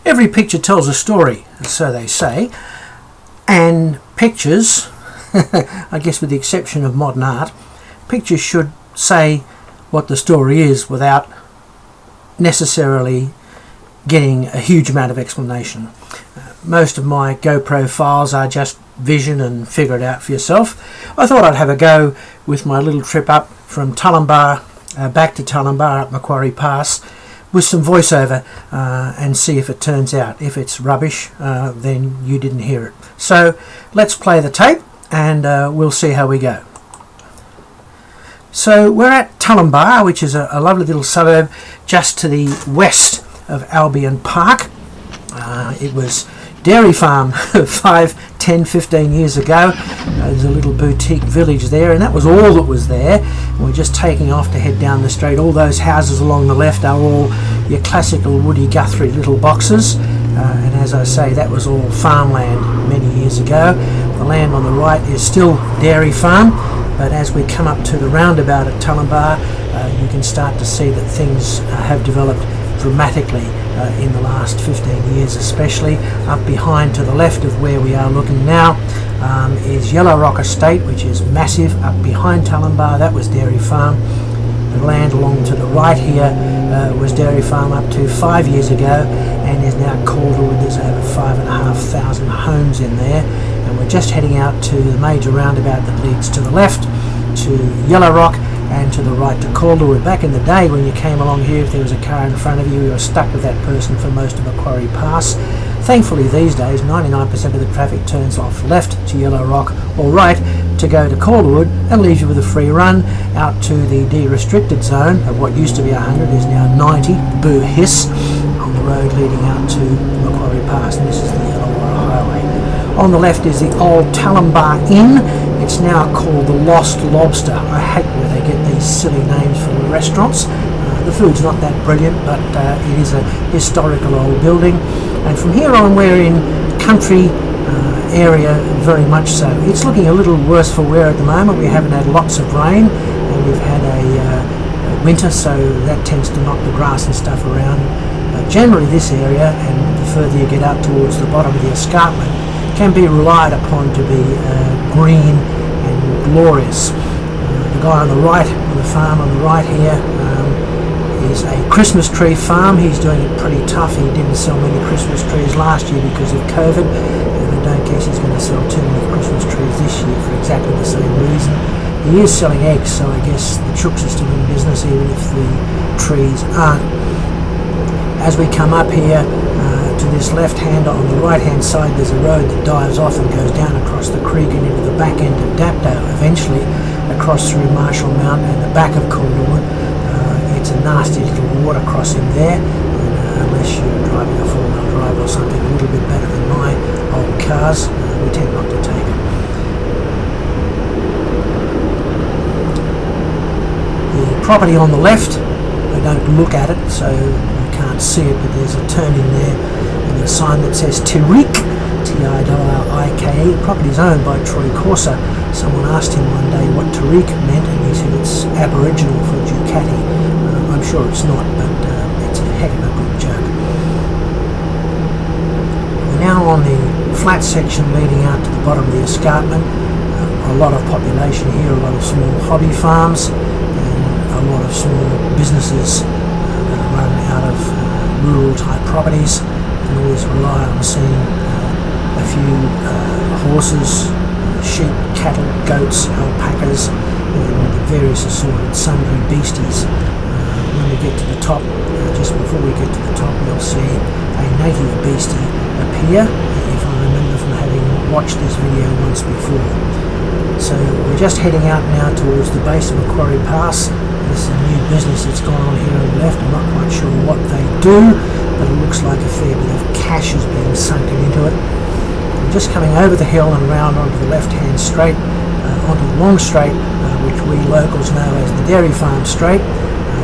Every picture tells a story, so they say, and pictures, I guess with the exception of modern art, pictures should say what the story is without necessarily getting a huge amount of explanation. Most of my GoPro files are just vision and figure it out for yourself. I thought I'd have a go with my little trip up from Tullambar back to Tullambar up Macquarie Pass with some voiceover and see if it turns out. If it's rubbish, then you didn't hear it. So let's play the tape and we'll see how we go. So we're at Tullambar, which is a lovely little suburb just to the west of Albion Park. It was dairy farm 5, 10, 15 years ago. There's a little boutique village there, and that was all that was there. And we're just taking off to head down the street. All those houses along the left are all your classical Woody Guthrie little boxes, and as I say, that was all farmland many years ago. The land on the right is still dairy farm, but as we come up to the roundabout at Tullambar, you can start to see that things have developed dramatically in the last 15 years, especially. Up behind to the left of where we are looking now is Yellow Rock Estate, which is massive. Up behind Tullambar, that was dairy farm. The land along to the right here was dairy farm up to 5 years ago and is now Calderwood. There's over 5,500 homes in there, and we're just heading out to the major roundabout that leads to the left to Yellow Rock and to the right to Calderwood. Back in the day when you came along here, if there was a car in front of you, you were stuck with that person for most of Macquarie Pass. Thankfully these days 99% of the traffic turns off left to Yellow Rock or right to go to Calderwood and leaves you with a free run out to the de-restricted zone of what used to be 100 is now 90, boo hiss, on the road leading out to Macquarie Pass, and this is the Yellow Rock Highway. On the left is the old Tullambar Inn. It's now called the Lost Lobster. I hate where they get these silly names for the restaurants. The food's not that brilliant, but it is a historical old building. And from here on, we're in country area very much so. It's looking a little worse for wear at the moment. We haven't had lots of rain, and we've had a winter, so that tends to knock the grass and stuff around. But generally this area, and the further you get out towards the bottom of the escarpment, can be relied upon to be green and glorious. The guy on the right, on the farm on the right here, is a Christmas tree farm. He's doing it pretty tough. He didn't sell many Christmas trees last year because of COVID, and I don't guess he's going to sell too many Christmas trees this year for exactly the same reason. He is selling eggs, so I guess the chooks are still in business even if the trees aren't. As we come up here to this left hand, on the right hand side there's a road that dives off and goes down across the creek and into the back end of Dapto, eventually across through Marshall Mountain and the back of Calderwood. It's a nasty little water crossing there, and unless you're driving a four-wheel drive or something a little bit better than my old cars, we tend not to take it. The property on the left, I don't look at it so you can't see it, but there's a turn in there and a sign that says Tirik, T-I-R-R-I-K-E. Property is owned by Troy Corser. Someone asked him one day what Tirik meant, and he said it's Aboriginal for Ducati. I'm sure it's not, but it's a heck of a good joke. We're now on the flat section leading out to the bottom of the escarpment. A lot of population here, a lot of small hobby farms, and a lot of small businesses that are run out of rural type properties, and always rely on seeing a few horses, sheep, cattle, goats, alpacas, and various assorted sundry beasties. When we get to the top, just before we get to the top, we'll see a native beastie appear, if I remember from having watched this video once before. So we're just heading out now towards the base of Macquarie Pass. This is a new business that's gone on here on the left. I'm not quite sure what they do, but it looks like a fair bit of cash is being sunken into it. I'm just coming over the hill and round onto the left-hand straight, onto the long straight, which we locals know as the Dairy Farm Straight.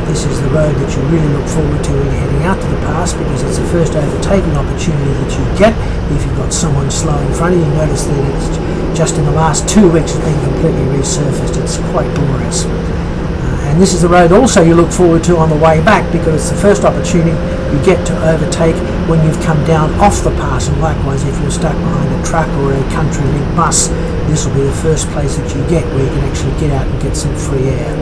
This is the road that you really look forward to when you're heading out to the pass, because it's the first overtaking opportunity that you get if you've got someone slow in front of you. Notice that it's just in the last 2 weeks it's been completely resurfaced. It's quite glorious. And And this is the road also you look forward to on the way back, because it's the first opportunity you get to overtake when you've come down off the pass. And likewise, if you're stuck behind a truck or a CountryLink bus, this will be the first place that you get where you can actually get out and get some free air.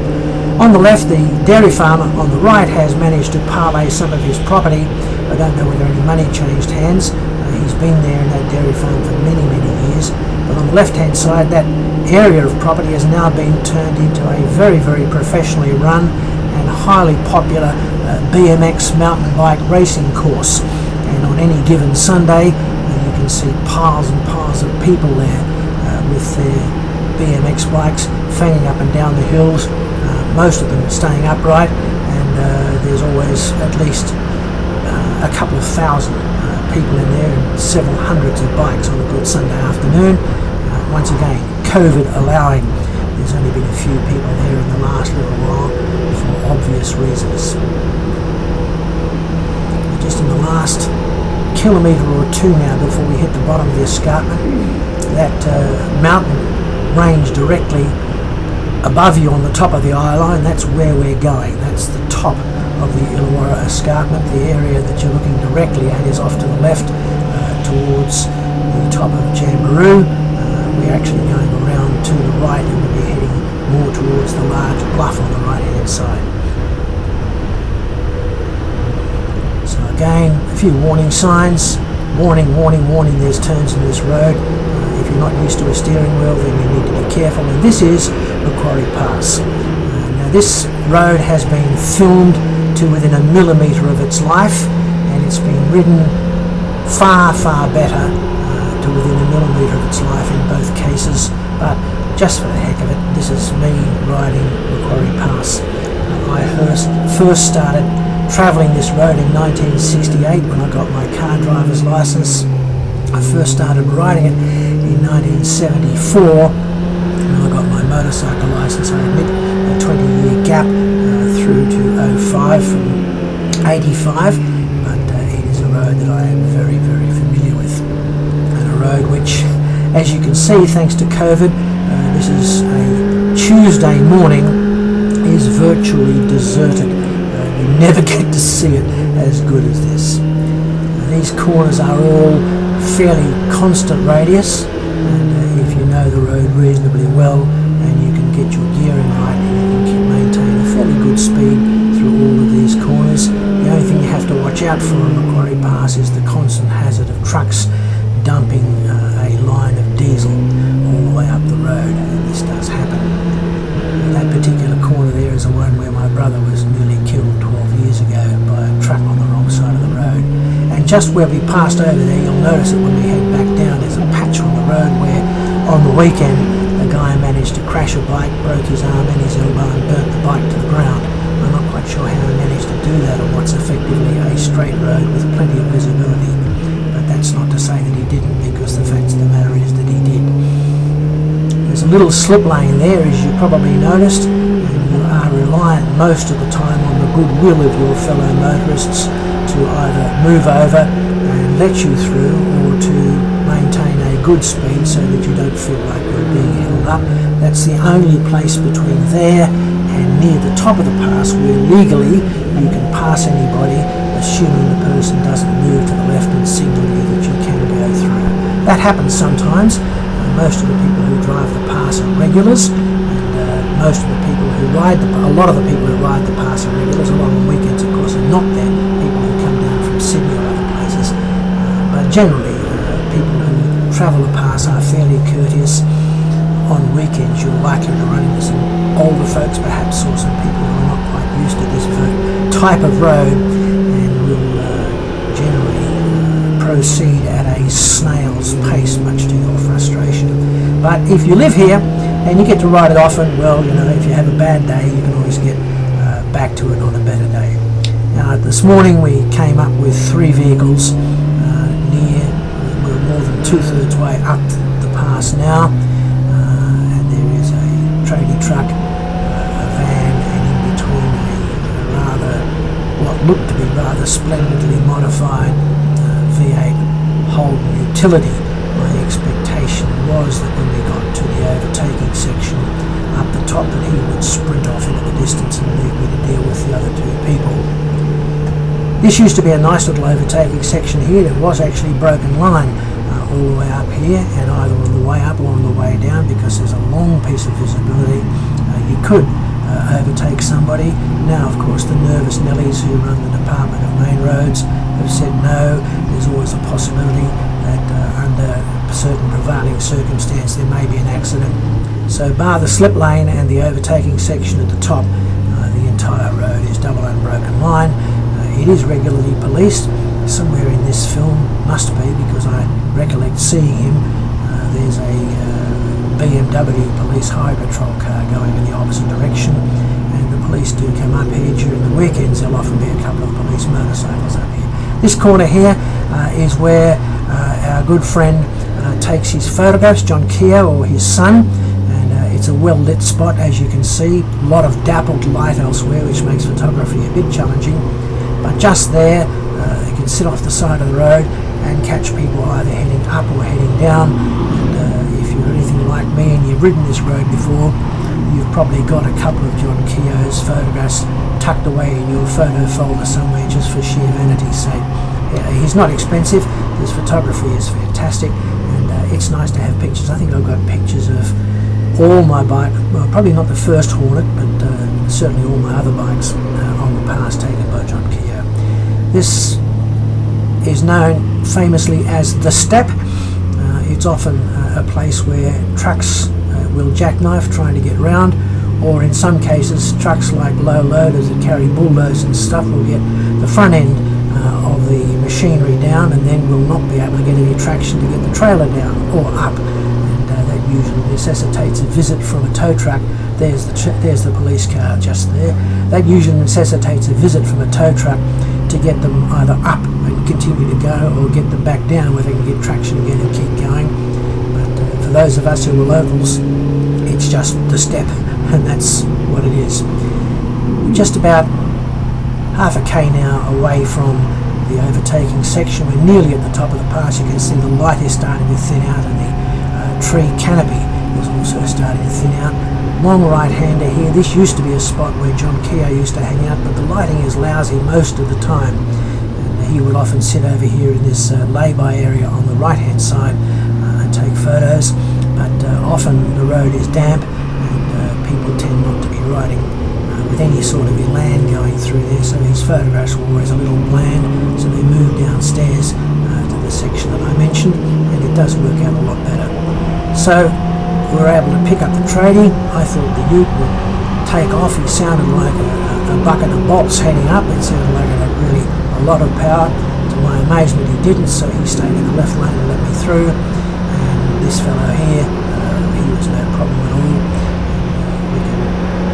On the left, the dairy farmer on the right has managed to parlay some of his property. I don't know whether any money changed hands. He's been there in that dairy farm for many, many years. But on the left-hand side, that area of property has now been turned into a very, very professionally run and highly popular BMX mountain bike racing course. And on any given Sunday, you can see piles and piles of people there with their BMX bikes fanning up and down the hills, most of them staying upright, and there's always at least a couple of thousand people in there and several hundreds of bikes on a good Sunday afternoon. Once again, COVID allowing, there's only been a few people there in the last little while for obvious reasons. Just in the last kilometre or two now before we hit the bottom of the escarpment, that mountain range directly above you on the top of the eye line, that's where we're going. That's the top of the Illawarra escarpment. The area that you're looking directly at is off to the left towards the top of Jamberoo. We're actually going around to the right and we'll be heading more towards the large bluff on the right hand side. So again, a few warning signs. Warning, warning, warning, there's turns in this road. If you're not used to a steering wheel, then you need to be careful. And this is Macquarie Pass. Now this road has been filmed to within a millimetre of its life, and it's been ridden far, far better to within a millimetre of its life in both cases. But just for the heck of it, this is me riding Macquarie Pass. I first started travelling this road in 1968 when I got my car driver's licence. I first started riding it in 1974 when I got my motorcycle licence. I admit a 20-year gap through to 05 from 85, but it is a road that I am very, very familiar with, and a road which, as you can see, thanks to COVID, this is a Tuesday morning, is virtually deserted. You never get to see it as good as this. These corners are all fairly constant radius, and if you know the road reasonably well and you can get your gearing right, you can maintain a fairly good speed through all of these corners. The only thing you have to watch out for on Macquarie Pass is the constant hazard of trucks dumping a line of diesel all the way up the road, and this does happen. That particular corner there is the one where my brother was nearly killed 12 years ago by a truck on the wrong side of the road. And just where we passed over there, you'll notice that when we head back down, there's a patch on the road where on the weekend a guy managed to crash a bike, broke his arm and his elbow and burnt the bike to the ground. I'm not quite sure how he managed to do that on what's effectively a straight road with plenty of visibility. But that's not to say that he didn't, because the fact of the matter is that he did. There's a little slip lane there, as you probably noticed, and you are reliant most of the time on the goodwill of your fellow motorists to either move over and let you through, or to maintain a good speed so that you don't feel like you're being held up. That's the only place between there and near the top of the pass where legally you can pass anybody, assuming the person doesn't move to the left and signal you that you can go through. That happens sometimes. Most of the people who drive the pass are regulars, and most of the people who ride a lot of the people who ride the pass are regulars. Along the weekends, of course, are not there. People who come down from Sydney or other places. But generally, people who travel the pass are fairly courteous. On weekends, you're likely to run into some older folks, perhaps, or some people who are not quite used to this type of road, and will generally proceed at a snail's pace, much to your frustration. But if you live here and you get to ride it often, well, you know, if you have a bad day, you can always get back to it on a better day. Now, this morning we came up with 3 vehicles we're more than 2/3 way up the pass now, and there is a tradie truck, a van, and in between what looked to be rather splendidly modified V8 Holden utility. My expectation was that when we got to the overtaking section up the top that he would sprint off into the distance and leave me to deal with the other two people. This used to be a nice little overtaking section here. There was actually broken line all the way up here, and either on the way up or on the way down, because there's a long piece of visibility. You could overtake somebody. Now, of course, the nervous Nellies who run the Department of Main Roads have said no. There's always a possibility that under certain prevailing circumstance there may be an accident. So bar the slip lane and the overtaking section at the top, the entire road is double unbroken line. It is regularly policed. Somewhere in this film, must be, because I recollect seeing him, there's a BMW police high patrol car going in the opposite direction, and the police do come up here during the weekends. There'll often be a couple of police motorcycles up here. This corner here is where our good friend takes his photographs, John Keogh, or his son, and it's a well lit spot, as you can see. A lot of dappled light elsewhere, which makes photography a bit challenging, but just there you can sit off the side of the road and catch people either heading up or heading down. And if you're anything like me and you've ridden this road before, you've probably got a couple of John Keogh's photographs tucked away in your photo folder somewhere, just for sheer vanity's sake. He's not expensive. His photography is fantastic, and it's nice to have pictures. I think I've got pictures of all my bike, well, probably not the first Hornet, but certainly all my other bikes on the pass taken by John Keogh. This is known famously as the Step. It's often a place where trucks will jackknife trying to get round, or in some cases trucks like low loaders that carry bulldozers and stuff will get the front end of the machinery down, and then will not be able to get any traction to get the trailer down or up, and that usually necessitates a visit from a tow truck. There's the police car just there. That usually necessitates a visit from a tow truck to get them either up and continue to go, or get them back down where they can get traction again and keep going. But for those of us who are locals, it's just the Step, and that's what it is. Just about half a k now away from the overtaking section. We're nearly at the top of the pass. You can see the light is starting to thin out, and the tree canopy is also starting to thin out. Long right-hander here. This used to be a spot where John Keogh used to hang out, but the lighting is lousy most of the time. And he would often sit over here in this lay-by area on the right-hand side and take photos, but often the road is damp, and people tend not to be riding with any sort of elan going through there, so his photographs were always a little bland, so they moved downstairs to the section that I mentioned, and it does work out a lot better. So we were able to pick up the tradie. I thought the ute would take off. He sounded like a bucket of bolts heading up. It sounded like it had really a lot of power. To my amazement, he didn't, so he stayed in the left lane and let me through. And this fellow here, he was no problem at all. We can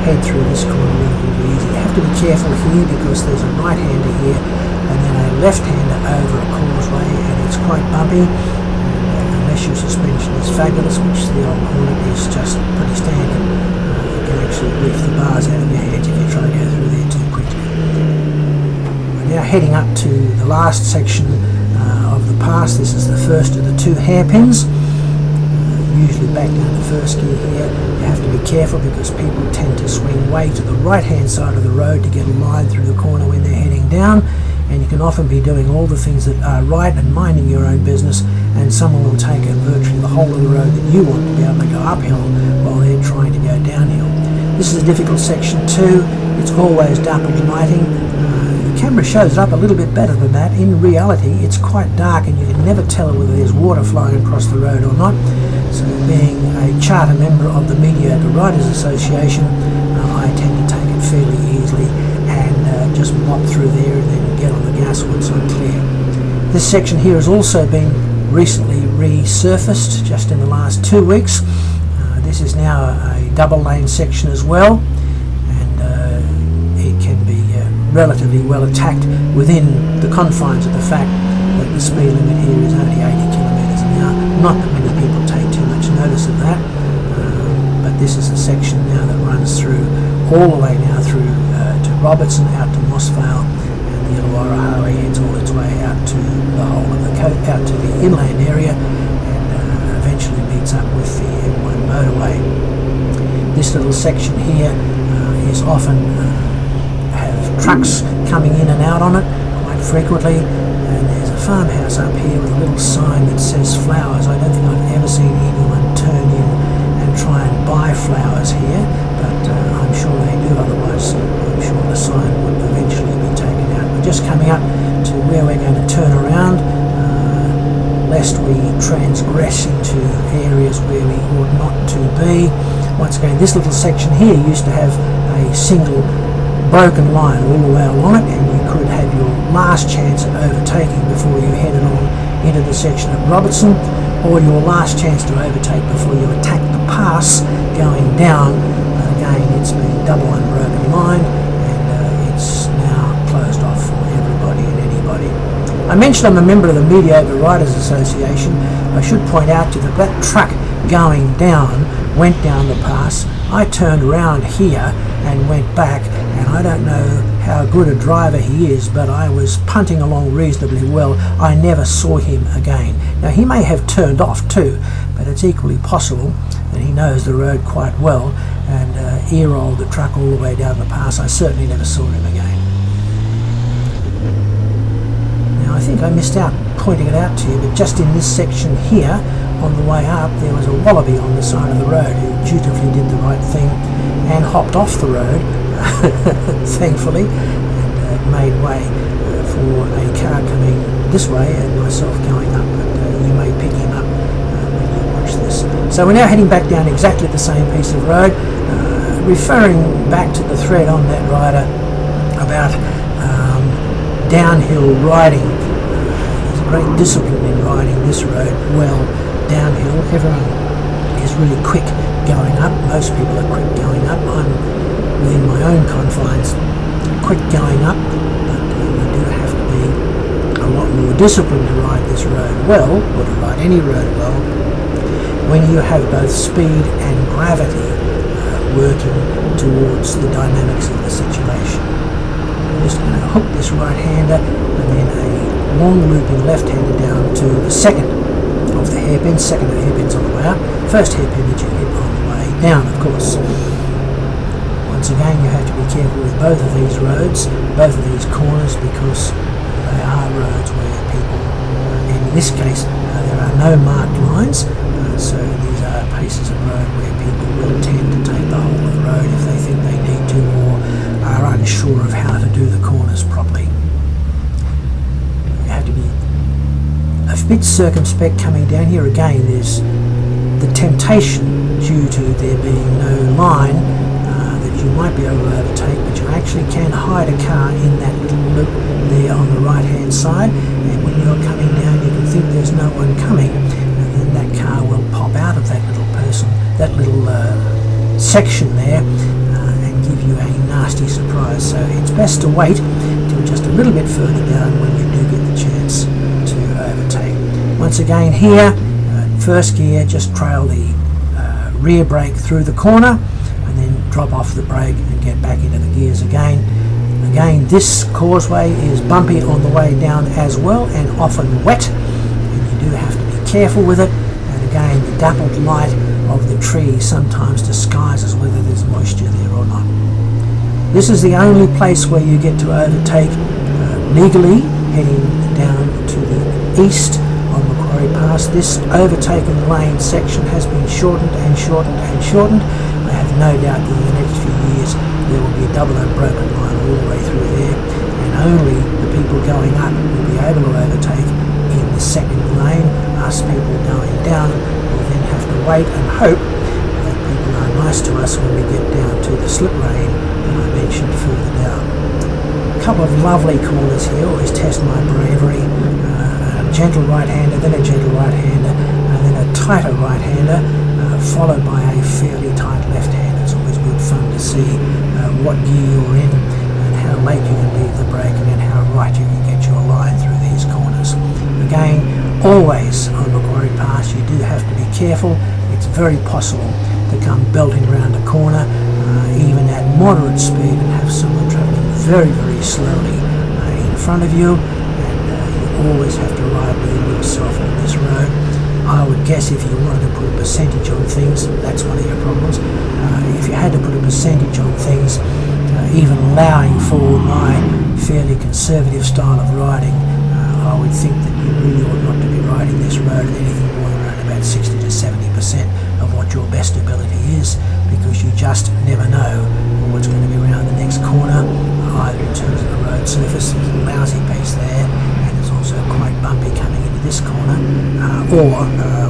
head through this corner relatively easy. You have to be careful here because there's a right-hander here and then a left-hander over a causeway, and it's quite bumpy. Unless your suspension is fabulous, which the old Hornet is just pretty standard, you can actually reef the bars out of your hands if you try to go through there too quickly. We're now heading up to the last section of the pass. This is the first of the two hairpins. Usually back down the first gear here. You have to be careful because people tend to swing way to the right-hand side of the road to get a line through the corner when they're heading down. And you can often be doing all the things that are right and minding your own business, and someone will take virtually the whole of the road that you want to be able to go uphill while they're trying to go downhill. This is a difficult section too. It's always dappled lighting. The camera shows it up a little bit better than that. In reality, it's quite dark and you can never tell whether there's water flowing across the road or not. So being a charter member of the Mediocre Riders Association, I tend to take it fairly easily and just mop through there and then get on the gas once I'm clear. This section here has also been recently resurfaced just in the last 2 weeks. This is now a double lane section as well, and it can be relatively well attacked within the confines of the fact that the speed limit here is only 80 kilometres an hour. Not that many people take too much notice of that, but this is a section now that runs through all the way now through to Robertson, out to Mossvale, and the Illawarra Highway heads all its way out to the whole of the out to the inland area, and eventually meets up with the M1 motorway. This little section here is often have trucks coming in and out on it quite frequently, and there's a farmhouse up here with a little sign that says flowers. I don't think I've ever seen anyone turn in and try and buy flowers here, but I'm sure they do, otherwise I'm sure the sign would eventually be taken out. We're just coming up to where we're going to turn around, lest we transgress into areas where we ought not to be. Once again, this little section here used to have a single broken line all the way along it, and you could have your last chance at overtaking before you headed on into the section at Robertson, or your last chance to overtake before you attack the pass going down. Again, it's been double unbroken line, and it's now closed off for everybody and anybody. I mentioned I'm a member of the Mediocre Riders Association. I should point out to you that that truck going down went down the pass. I turned around here and went back, and I don't know how good a driver he is, but I was punting along reasonably well. I never saw him again. Now, he may have turned off too, but it's equally possible that he knows the road quite well and ear-rolled the truck all the way down the pass. I certainly never saw him again. Now, I think I missed out pointing it out to you, but just in this section here, on the way up, there was a wallaby on the side of the road who dutifully did the right thing and hopped off the road, thankfully, and made way for a car coming this way and myself going up. But you may pick him up when you watch this. So we're now heading back down exactly the same piece of road, referring back to the thread on that rider about downhill riding. There's a great discipline in riding this road well downhill. Everyone is really quick going up. Most people are quick going up. I'm within my own confines quick going up, but you do have to be a lot more disciplined to ride this road well, or to ride any road well, when you have both speed and gravity working towards the dynamics of the situation. I'm just going to hook this right-hander and then a long looping left-hander down to the second of the hairpins. Second of the hairpins on the way up. First hairpin that you hit on the way down, of course. Once again, you have to be careful with both of these roads, both of these corners, because they are roads where people, in this case, there are no marked lines, so these are pieces of road where people will tend to take the whole of the road if they think they need to, or are unsure of how to do the corners properly. You have to be a bit circumspect coming down here. Again, there's the temptation, due to there being no line, that you might be able to overtake, but you actually can hide a car in that little loop there on the right hand side, and when you're coming down you can think there's no one coming, and then that car will pop out of that little person, that little section there, and give you a nasty surprise. So it's best to wait till just a little bit further down when you do get the chance to overtake. Once again here, first gear, just trail the rear brake through the corner and then drop off the brake and get back into the gears again. Again, this causeway is bumpy on the way down as well, and often wet, and you do have to be careful with it. And again, the dappled light of the tree sometimes disguises whether there's moisture there or not. This is the only place where you get to overtake legally, heading down to the east on Macquarie Pass. This overtaken lane section has been shortened and shortened and shortened. I have no doubt that in the next few years there will be a double unbroken line all the way through there, and only the people going up will be able to overtake in the second lane. Us people going down will then have to wait and hope that people are nice to us when we get down to the slip lane that I mentioned further down. A couple of lovely corners here, always test my bravery. A gentle right-hander, then a gentle right-hander, and then a tighter right-hander, followed by a fairly tight left-hand. It's always good fun to see what gear you're in and how late you can leave the braking and how right you can get your line through these corners. Again, always on Macquarie Pass you do have to be careful. It's very possible to come belting around a corner even at moderate speed and have someone travelling very, very slowly in front of you, and you always have to ride within yourself on this road. I would guess if you wanted to put a percentage on things, that's one of your problems. If you had to put a percentage on things, even allowing for my fairly conservative style of riding, I would think that you really ought not to be riding this road at anything more than around about 60 to 70% of what your best ability is, because you just never know what's going to be around the next corner, either in terms of the road surface. There's a lousy piece there, and it's also quite bumpy coming into this corner, or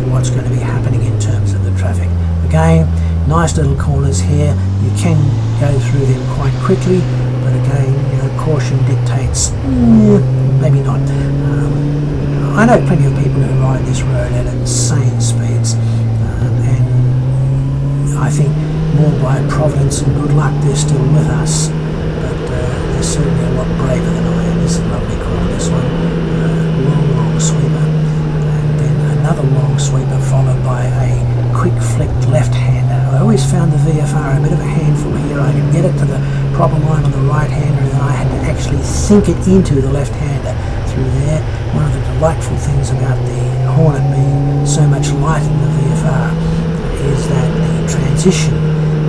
what's going to be happening in terms of the traffic. Again, nice little corners here. You can go through them quite quickly, but again, caution dictates maybe not. I know plenty of people who ride this road at insane speeds, and I think more by providence and good luck they're still with us, but they're certainly a lot braver than I am. This is a lovely corner, this one. Long sweeper, and then another long sweeper followed by a quick flicked left-hander. I always found the VFR a bit of a handful here. I could get it to the proper line on the right-hander, and then I had to actually sink it into the left-hander through there. One of the delightful things about the Hornet being so much lighter than the VFR is that the transition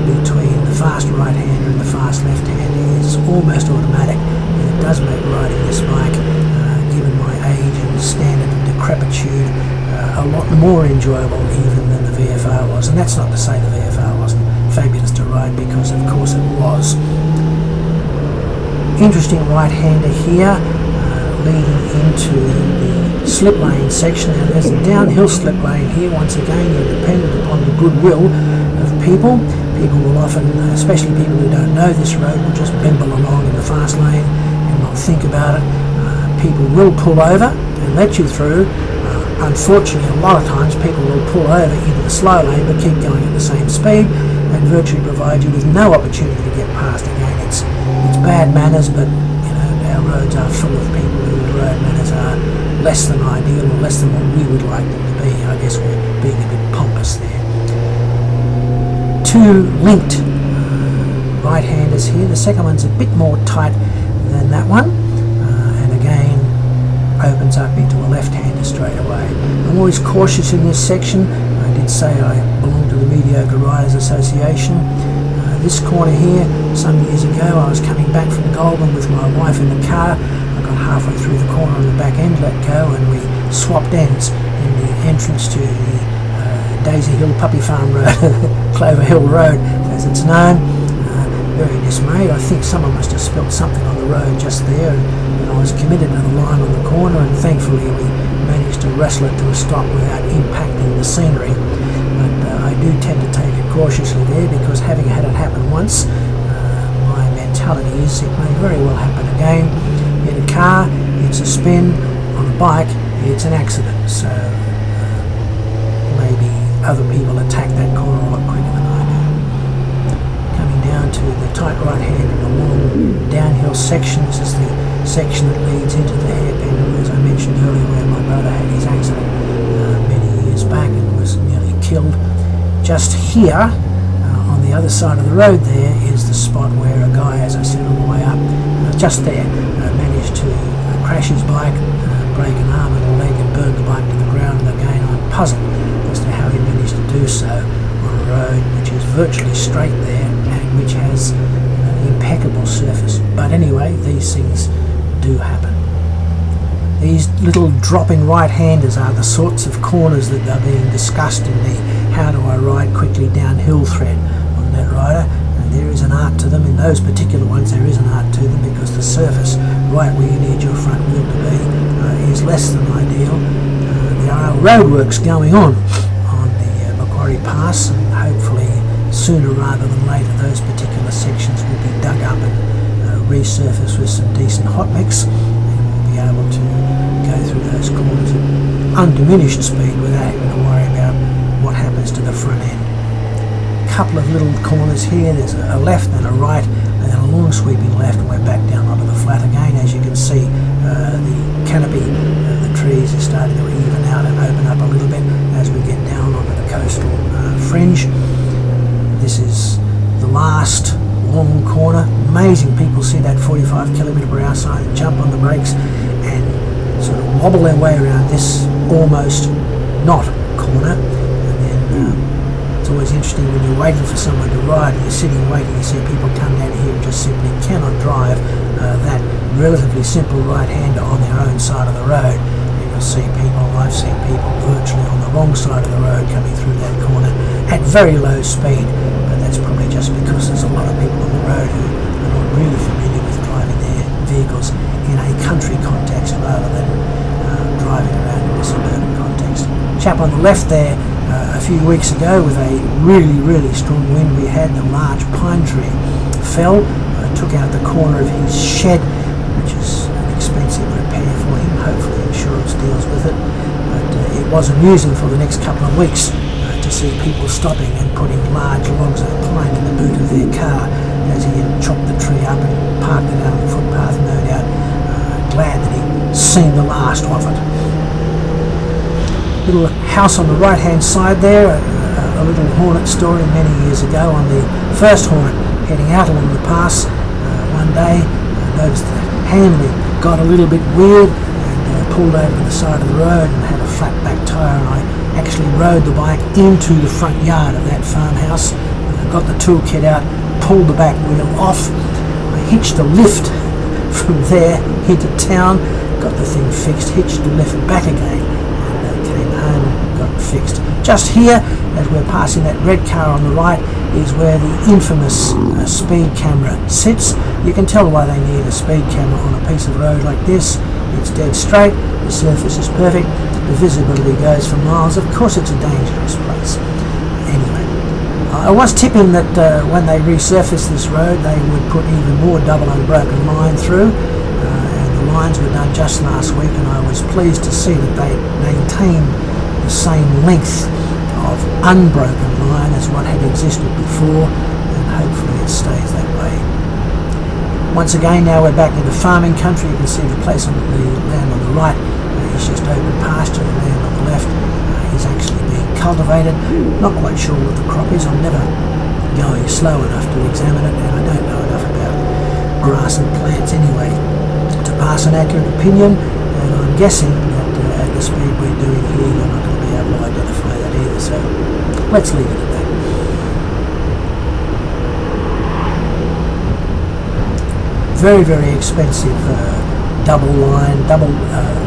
between the fast right-hander and the fast left-hander is almost automatic, and it does make riding this bike, given my age and standard of decrepitude, a lot more enjoyable even than the VFR was. And that's not to say the VFR wasn't fabulous to ride, because of course it was. Interesting right-hander here, leading into the slip lane section. Now there's a downhill slip lane here. Once again, you're dependent upon the goodwill of people. People will often, especially people who don't know this road, will just bimble along in the fast lane and not think about it. People will pull over and let you through. Unfortunately, a lot of times people will pull over into the slow lane but keep going at the same speed and virtually provide you with no opportunity to get past. Again, it's bad manners, but our roads are full of people whose road manners are less than ideal, or less than what we would like them to be. I guess we're being a bit pompous there. Two linked right-handers here. The second one's a bit more tight than that one, and again opens up into a left-hander straight away. I'm always cautious in this section. I did say I belong to the Mediocre Riders Association. This corner here, some years ago, I was coming back from Goulburn with my wife in the car. I got halfway through the corner on the back end, let go, and we swapped ends in the entrance to the Daisy Hill Puppy Farm Road, Clover Hill Road as it's known. Very dismayed. I think someone must have spilt something on the road just there, and I was committed to the line on the corner, and thankfully we managed to wrestle it to a stop without impacting the scenery. But I do tend to take it cautiously there, because having had it happen once, my mentality is it may very well happen again. In a car, it's a spin. On a bike, it's an accident. So maybe other people attack that corner a lot quicker than I do. Coming down to the tight right hand and the long downhill section. This is the section that leads into the hairpin, as I mentioned earlier, where my brother had his accident many years back and was nearly killed. Just here, on the other side of the road there, is the spot where a guy, as I said on the way up, just there, managed to crash his bike, break an arm and a leg, and burn the bike to the ground. And again, I'm puzzled as to how he managed to do so on a road which is virtually straight there and which has impeccable surface. But anyway, these things do happen. These little dropping right-handers are the sorts of corners that are being discussed in the How Do I Ride Quickly Downhill thread on NetRider, and there is an art to them. In those particular ones there is an art to them, because the surface right where you need your front wheel to be is less than ideal. There are roadworks going on the Macquarie Pass, and hopefully sooner rather than later those particular sections will be dug up and resurfaced with some decent hot mix, and we'll be able to go through those corners at undiminished speed without having to worry about what happens to the front end. Couple of little corners here. There's a left and a right, and then a long sweeping left, and we're back down onto the flat again. As you can see, the canopy of the trees is starting to even out and open up a little bit as we get down onto the coastal fringe. This is the last long corner. Amazing, people see that 45 km/h sign and jump on the brakes and sort of wobble their way around this almost not corner. corner, and then it's always interesting when you're waiting for someone to ride and you're sitting waiting, you see people come down here and just simply cannot drive that relatively simple right-hander on their own side of the road. And you'll see people, I've seen people virtually on the wrong side of the road coming through that corner at very low speed, but that's probably just because there's a lot of people on the road who are not really familiar with driving their vehicles in a country context rather than driving around in a suburban context. Chap on the left there, a few weeks ago with a really strong wind we had, the large pine tree fell, took out the corner of his shed, which is an expensive repair for him. Hopefully insurance deals with it, but it was amusing for the next couple of weeks to see people stopping and putting large logs of pine in the boot of their car as he had chopped the tree up and parked it out on the footpath, no doubt glad that he'd seen the last of it. Little house on the right hand side there, a little hornet story many years ago on the first hornet heading out along the pass. One day I noticed the handling got a little bit weird and pulled over to the side of the road and had a flat back tyre, and I actually rode the bike into the front yard of that farmhouse. Got the toolkit out, pulled the back wheel off, I hitched a lift from there into town, got the thing fixed, hitched the lift back again, fixed. Just here, as we're passing that red car on the right, is where the infamous speed camera sits. You can tell why they need a speed camera on a piece of road like this. It's dead straight, the surface is perfect, the visibility goes for miles. Of course it's a dangerous place. Anyway, I was tipping that when they resurface this road they would put even more double unbroken line through, and the lines were done just last week, and I was pleased to see that they maintained the same length of unbroken line as what had existed before, and hopefully it stays that way. Once again, now we're back into farming country. You can see the place on the land on the right is just open pasture. The land on the left is actually being cultivated. Not quite sure what the crop is. I'm never going slow enough to examine it, and I don't know enough about grass and plants anyway to pass an accurate opinion, and I'm guessing that at the speed we're doing here you're not going to be able to identify that either, so let's leave it at that. Very expensive double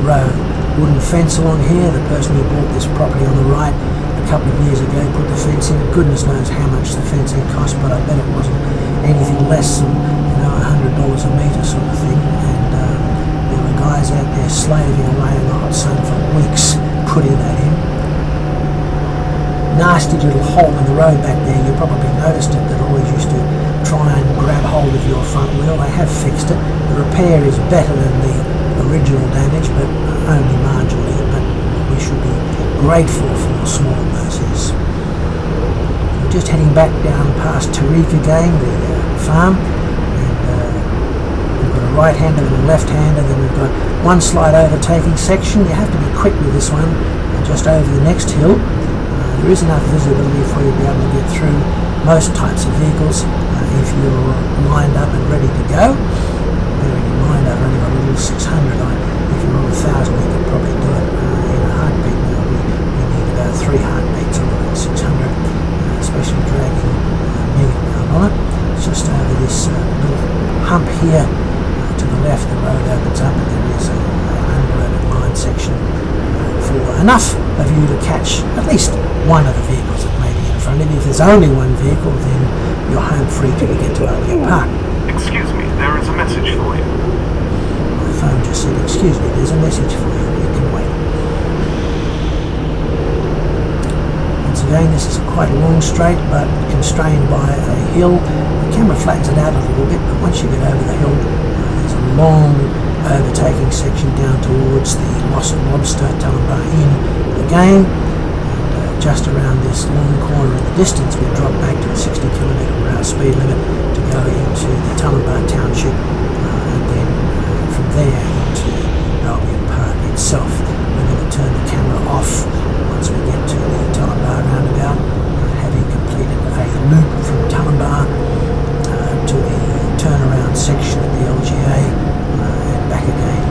row wooden fence along here. The person who bought this property on the right a couple of years ago put the fence in. Goodness knows how much the fencing cost, but I bet it wasn't anything less than $100 a metre sort of thing, and there were guys out there slaving away in the hot sun for weeks putting that in. Nasty little hole in the road back there. You probably noticed it, that always used to try and grab hold of your front wheel. They have fixed it. The repair is better than the original damage, but only marginally, but we should be grateful for small mercies. We're just heading back down past Tariq again, the farm, and we've got a right-hander and a left-hander, then we've got one slight overtaking section. You have to be quick with this one, just over the next hill. There is enough visibility for you to be able to get through most types of vehicles if you're lined up and ready to go. Bearing in mind I've only got a little 600 on. If you're on 1,000 you could probably do it in a heartbeat. Now we need about 3 heartbeats on a little 600, especially dragging me around on it. It's just over this little hump here to the left. The road opens up and there is an unloaded line section for enough of you to catch at least one of the vehicles that may be in front of you. If there's only one vehicle, then you're home free till you get to Albion Park. Excuse me, there is a message for you. My phone just said, excuse me, there's a message for you. You can wait. Once again, this is quite a long straight, but constrained by a hill. The camera flattens it out a little bit, but once you get over the hill, there's a long overtaking section down towards the Lost Lobster Talamba Inn again, and just around this long corner in the distance we drop back to the 60km/h speed limit to go into the Talamba township, and then from there into Albion Park itself. We're going to turn the camera off once we get to the Talamba roundabout, having completed a loop from Talamba to the turnaround section of the LGA, back again,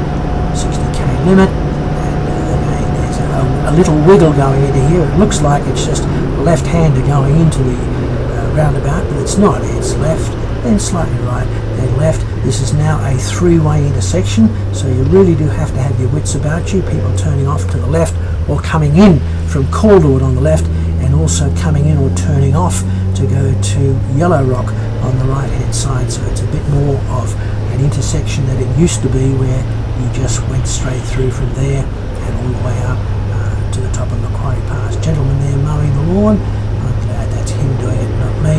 60k limit, and again there's a little wiggle going into here. It looks like it's just left-hander going into the roundabout, but it's not. It's left, then slightly right, then left. This is now a three-way intersection, so you really do have to have your wits about you. People turning off to the left or coming in from Calderwood on the left, and also coming in or turning off to go to Yellow Rock on the right-hand side. So it's a bit more of an intersection than it used to be, where you just went straight through from there and all the way up to the top of Macquarie Pass. Gentleman there mowing the lawn. I'm glad that's him doing it, not me.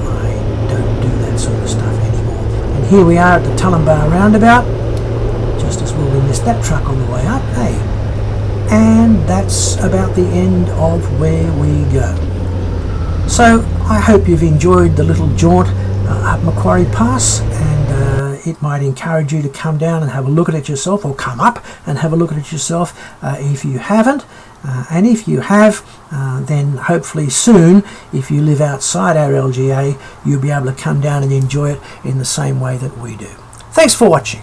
I don't do that sort of stuff anymore. And here we are at the Tullambar roundabout. Just as well we missed that truck on the way up, hey. And that's about the end of where we go. So I hope you've enjoyed the little jaunt up Macquarie Pass, and it might encourage you to come down and have a look at it yourself, or come up and have a look at it yourself if you haven't. And if you have, then hopefully soon, if you live outside our LGA, you'll be able to come down and enjoy it in the same way that we do. Thanks for watching.